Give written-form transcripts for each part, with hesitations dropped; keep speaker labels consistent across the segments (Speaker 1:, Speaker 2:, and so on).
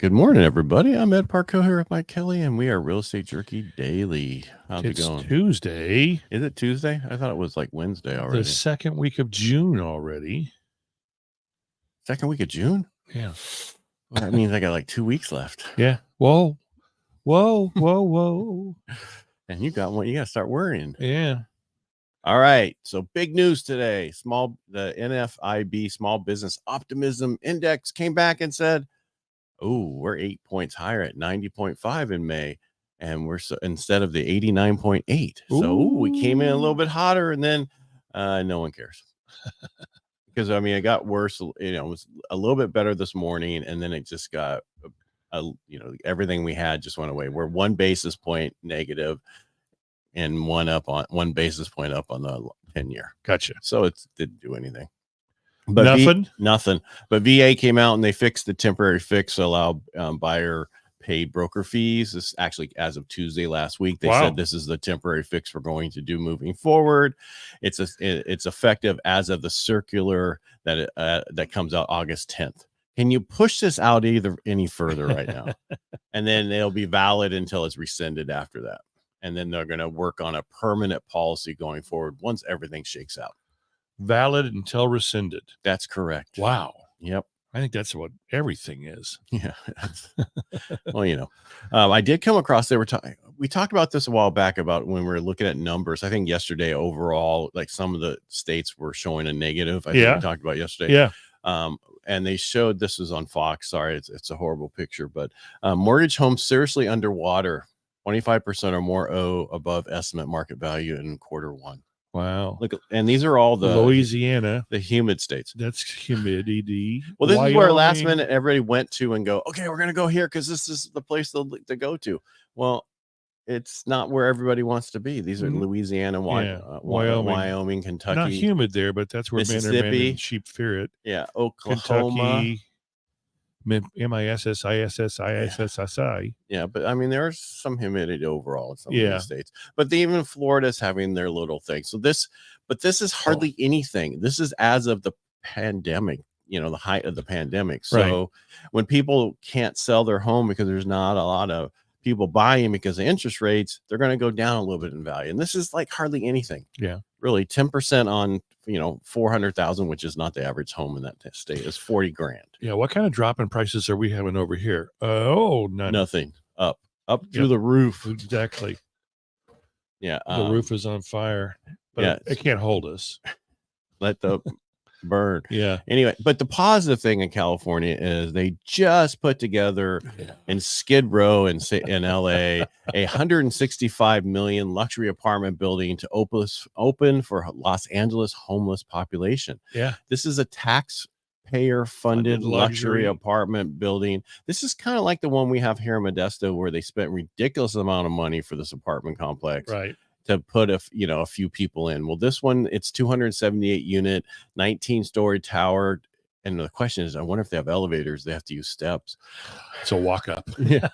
Speaker 1: Good morning, everybody. I'm Ed Parcaut here with Mike Kelly, and we are Real Estate Jerky Daily. How's it going?
Speaker 2: Tuesday.
Speaker 1: Is it Tuesday? I thought it was like Wednesday already.
Speaker 2: The second week of June already.
Speaker 1: Second week of June?
Speaker 2: Yeah.
Speaker 1: Well, that means I got like 2 weeks left.
Speaker 2: Yeah. Whoa.
Speaker 1: And you got one. You got to start worrying.
Speaker 2: Yeah.
Speaker 1: All right. So big news today. The NFIB Small Business Optimism Index came back and said, "Oh, we're 8 points higher at 90.5 in May, and instead of the 89.8." So we came in a little bit hotter, and then no one cares because it got worse. It was a little bit better this morning, and then it just got everything we had just went away. We're 1 basis point negative, and 1 basis point up on the 10-year.
Speaker 2: Gotcha.
Speaker 1: So it didn't do anything. But
Speaker 2: nothing.
Speaker 1: But VA came out and they fixed the temporary fix to allow buyer paid broker fees. This actually, as of Tuesday last week, they said this is the temporary fix we're going to do moving forward. It's effective as of the circular that comes out August 10th. Can you push this out any further right now? And then it'll be valid until it's rescinded after that. And then they're going to work on a permanent policy going forward once everything shakes out.
Speaker 2: Valid until rescinded.
Speaker 1: That's correct.
Speaker 2: Wow.
Speaker 1: Yep.
Speaker 2: I think that's what everything is.
Speaker 1: Yeah. Well, I did come across, we talked about this a while back about when we were looking at numbers. I think yesterday overall, like some of the states were showing a negative. I think we talked about yesterday.
Speaker 2: Yeah.
Speaker 1: And they showed, this was on Fox. Sorry, it's a horrible picture, but mortgage homes seriously underwater. 25% or more owe above estimate market value in Q1.
Speaker 2: Wow.
Speaker 1: Look, and these are all the
Speaker 2: Louisiana,
Speaker 1: the humid states.
Speaker 2: That's humidity.
Speaker 1: Well, this is where last minute everybody went to and go, okay, we're going to go here because this is the place to go to. Well, it's not where everybody wants to be. These are Louisiana, Wyoming, Kentucky.
Speaker 2: Not humid there, but that's where men and sheep fear it.
Speaker 1: Yeah, Oklahoma.
Speaker 2: Kentucky. MISSISSISSI.
Speaker 1: Yeah, but there's some humidity overall in some of these states. But even Florida's having their little thing. So this is hardly anything. This is as of the pandemic, the height of the pandemic. So when people can't sell their home because there's not a lot of people buying because of interest rates, they're going to go down a little bit in value. And this is like hardly anything.
Speaker 2: Yeah.
Speaker 1: Really 10% on 400,000, which is not the average home in that state, is $40,000.
Speaker 2: Yeah. What kind of drop in prices are we having over here?
Speaker 1: Nothing. Up through the roof.
Speaker 2: Exactly.
Speaker 1: Yeah.
Speaker 2: The roof is on fire, but it can't hold us.
Speaker 1: Let the burn.
Speaker 2: Yeah.
Speaker 1: Anyway, but the positive thing in California is they just put together in Skid Row in LA a $165 million luxury apartment building to open for Los Angeles homeless population.
Speaker 2: Yeah.
Speaker 1: This is a taxpayer funded luxury apartment building. This is kind of like the one we have here in Modesto where they spent ridiculous amount of money for this apartment complex.
Speaker 2: Right.
Speaker 1: To put a few people in. Well, this one, it's 278 unit, 19-story tower. And the question is, I wonder if they have elevators. They have to use steps.
Speaker 2: So walk up.
Speaker 1: Yeah.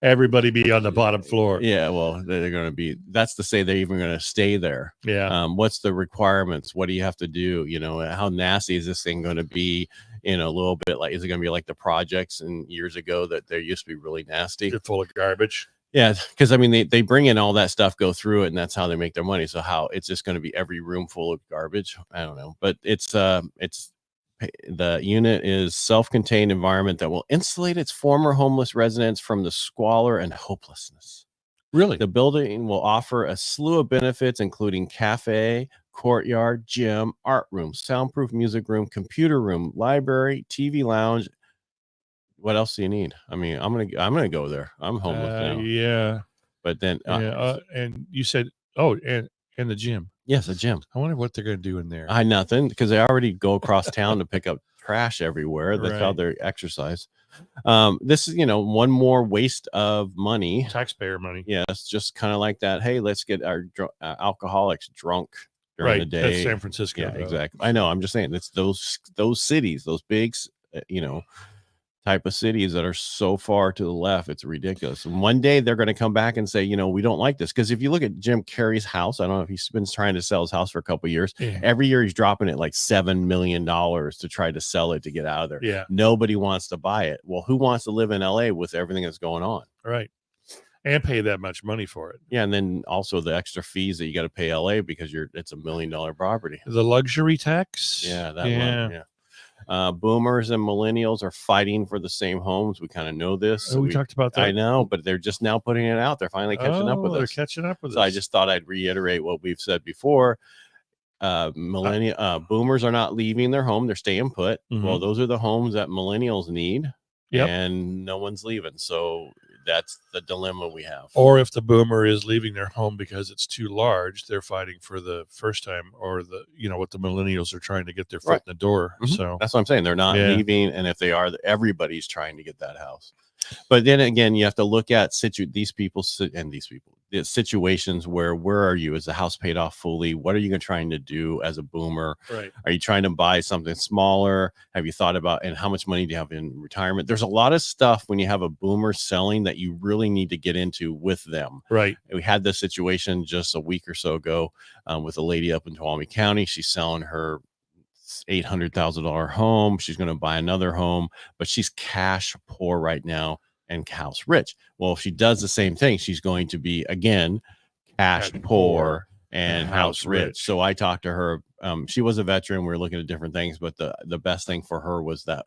Speaker 2: Everybody be on the bottom floor.
Speaker 1: Yeah. Well, they're going to be, that's to say they're even going to stay there.
Speaker 2: Yeah.
Speaker 1: What's the requirements? What do you have to do? How nasty is this thing going to be? A little bit like, is it going to be like the projects and years ago that they used to be really nasty?
Speaker 2: They're full of garbage.
Speaker 1: Yeah, because they bring in all that stuff, go through it, and that's how they make their money. So how it's just going to be every room full of garbage? I don't know, but it's the unit is self-contained environment that will insulate its former homeless residents from the squalor and hopelessness.
Speaker 2: Really,
Speaker 1: the building will offer a slew of benefits, including cafe, courtyard, gym, art room, soundproof music room, computer room, library, TV lounge. What else do you need? I'm gonna go there. I'm homeless now.
Speaker 2: Yeah,
Speaker 1: but then
Speaker 2: and you said, and the gym.
Speaker 1: Yes, a gym.
Speaker 2: I wonder what they're gonna do in there.
Speaker 1: Nothing, because they already go across town to pick up trash everywhere. That's how they exercise. This is one more waste of money,
Speaker 2: taxpayer money.
Speaker 1: Yes, just kind of like that. Hey, let's get our alcoholics drunk during the day.
Speaker 2: That's San Francisco.
Speaker 1: Yeah, exactly. I know. I'm just saying it's those cities, those big, type of cities that are so far to the left. It's ridiculous. And one day they're going to come back and say, we don't like this. Because if you look at Jim Carrey's house, I don't know if he's been trying to sell his house for a couple of years.
Speaker 2: Yeah.
Speaker 1: Every year he's dropping it like $7 million to try to sell it to get out of there.
Speaker 2: Yeah.
Speaker 1: Nobody wants to buy it. Well, who wants to live in LA with everything that's going on?
Speaker 2: Right. And pay that much money for it.
Speaker 1: Yeah, and then also the extra fees that you got to pay LA because it's $1 million property.
Speaker 2: The luxury tax.
Speaker 1: Yeah, that one. Yeah. Boomers and millennials are fighting for the same homes. We kind of know this.
Speaker 2: So we talked about that.
Speaker 1: I know, but they're just now putting it out. They're finally catching up with us.
Speaker 2: They're catching up with us.
Speaker 1: So I just thought I'd reiterate what we've said before. Boomers are not leaving their home. They're staying put.
Speaker 2: Mm-hmm.
Speaker 1: Well, those are the homes that millennials need.
Speaker 2: Yep.
Speaker 1: And no one's leaving. So that's the dilemma we have.
Speaker 2: Or if the boomer is leaving their home because it's too large, they're fighting for the first time, or what the millennials are trying to get their foot in the door.
Speaker 1: Mm-hmm.
Speaker 2: So
Speaker 1: that's what I'm saying. They're not leaving. And if they are, everybody's trying to get that house. But then again, you have to look at the situations where are you? Is the house paid off fully? What are you trying to do as a boomer?
Speaker 2: Right.
Speaker 1: Are you trying to buy something smaller? Have you thought about, and how much money do you have in retirement? There's a lot of stuff when you have a boomer selling that you really need to get into with them.
Speaker 2: Right.
Speaker 1: We had this situation just a week or so ago with a lady up in Tuolumne County. She's selling her $800,000 home. She's going to buy another home, but she's cash poor right now and house rich. Well, if she does the same thing, she's going to be again cash poor and house rich. So I talked to her. She was a veteran. We were looking at different things, but the best thing for her was that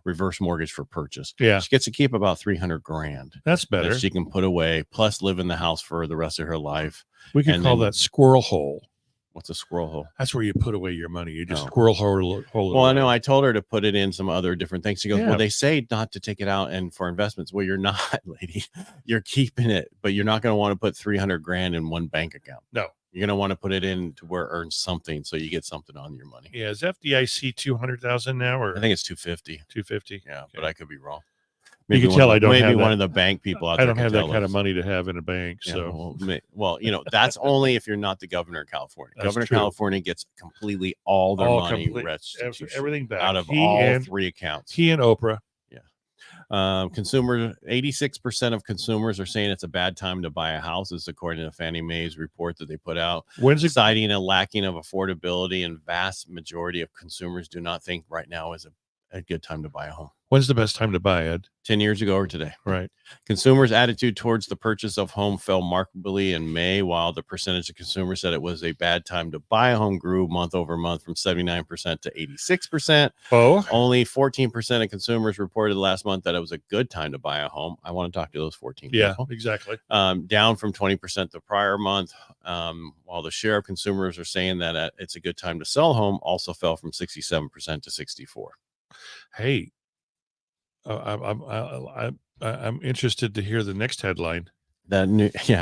Speaker 1: reverse mortgage for purchase.
Speaker 2: Yeah,
Speaker 1: she gets to keep about $300,000.
Speaker 2: That's better.
Speaker 1: That she can put away, plus live in the house for the rest of her life.
Speaker 2: We could call that squirrel hole.
Speaker 1: What's a squirrel hole?
Speaker 2: That's where you put away your money. You just squirrel hole.
Speaker 1: Well, I know. I told her to put it in some other different things. She goes, well, they say not to take it out and for investments. Well, you're not, lady. You're keeping it, but you're not going to want to put $300,000 in one bank account.
Speaker 2: No.
Speaker 1: You're going to want to put it in to where it earns something, so you get something on your money.
Speaker 2: Yeah. Is FDIC 200,000 now, or
Speaker 1: I think it's 250.
Speaker 2: 250.
Speaker 1: Yeah, okay. But I could be wrong.
Speaker 2: Maybe you can tell I don't have
Speaker 1: one of the bank people out there.
Speaker 2: I don't have that kind of money to have in a bank.
Speaker 1: Yeah,
Speaker 2: so,
Speaker 1: well, that's only if you're not the governor of California. Governor of California gets completely all their money,
Speaker 2: everything back
Speaker 1: out of all three accounts.
Speaker 2: He and Oprah.
Speaker 1: Yeah. Consumers, 86% of consumers are saying it's a bad time to buy a house. This is according to Fannie Mae's report that they put out. Citing a lacking of affordability, and vast majority of consumers do not think right now is a good time to buy a home.
Speaker 2: When's the best time to buy, Ed?
Speaker 1: 10 years ago or today.
Speaker 2: Right.
Speaker 1: Consumers' attitude towards the purchase of home fell markedly in May, while the percentage of consumers said it was a bad time to buy a home grew month over month from 79% to 86%.
Speaker 2: Oh.
Speaker 1: Only 14% of consumers reported last month that it was a good time to buy a home. I want to talk to those 14 people.
Speaker 2: Exactly.
Speaker 1: Down from 20% the prior month, while the share of consumers are saying that it's a good time to sell a home also fell from 67% to 64%.
Speaker 2: Hey, I'm interested to hear the next headline.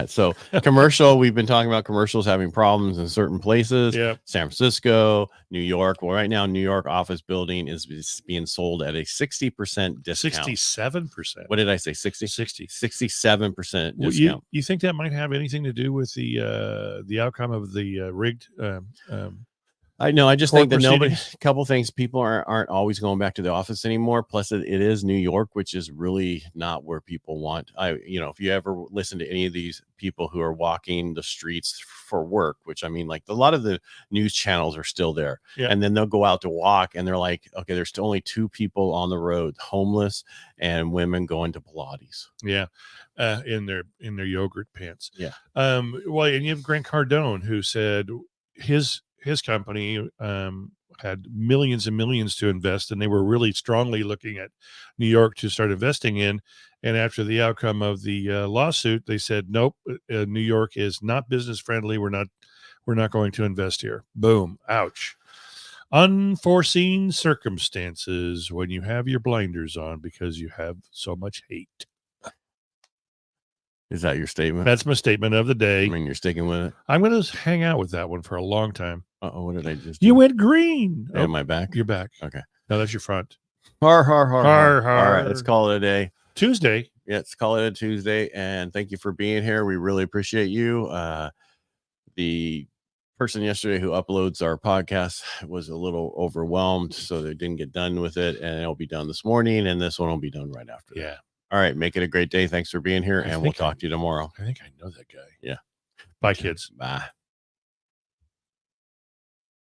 Speaker 1: So commercial, we've been talking about commercials having problems in certain places.
Speaker 2: Yeah.
Speaker 1: San Francisco, New York. Well, right now, New York office building is being sold at a 60% discount.
Speaker 2: 67%.
Speaker 1: What did I say? 67%
Speaker 2: Well,
Speaker 1: discount.
Speaker 2: You think that might have anything to do with the outcome of the rigged
Speaker 1: I know. I just think that a couple things, people aren't always going back to the office anymore. Plus, it is New York, which is really not where people want. If you ever listen to any of these people who are walking the streets for work, which I mean, like a lot of the news channels are still there, and then they'll go out to walk, and they're like, okay, there's only two people on the road, homeless and women going to Pilates.
Speaker 2: Yeah, in their yogurt pants.
Speaker 1: Yeah.
Speaker 2: Well, and you have Grant Cardone, who said his company had millions and millions to invest, and they were really strongly looking at New York to start investing in. And after the outcome of the lawsuit, they said, nope, New York is not business friendly. We're not going to invest here. Boom. Ouch. Unforeseen circumstances when you have your blinders on because you have so much hate.
Speaker 1: Is that your statement?
Speaker 2: That's my statement of the day.
Speaker 1: I mean, you're sticking with it.
Speaker 2: I'm going to hang out with that one for a long time.
Speaker 1: Uh-oh, what did I just do?
Speaker 2: You went green.
Speaker 1: Am I back?
Speaker 2: You're back.
Speaker 1: Okay.
Speaker 2: No, that's your front.
Speaker 1: Har, har, har,
Speaker 2: har,
Speaker 1: har. All right, let's call it a day.
Speaker 2: Tuesday.
Speaker 1: Yeah, let's call it a Tuesday. And thank you for being here. We really appreciate you. The person yesterday who uploads our podcast was a little overwhelmed, so they didn't get done with it, and it'll be done this morning, and this one will be done right after that.
Speaker 2: Yeah.
Speaker 1: All right, make it a great day. Thanks for being here, and we'll talk to you tomorrow.
Speaker 2: I think I know that guy.
Speaker 1: Yeah.
Speaker 2: Bye, kids.
Speaker 1: Bye.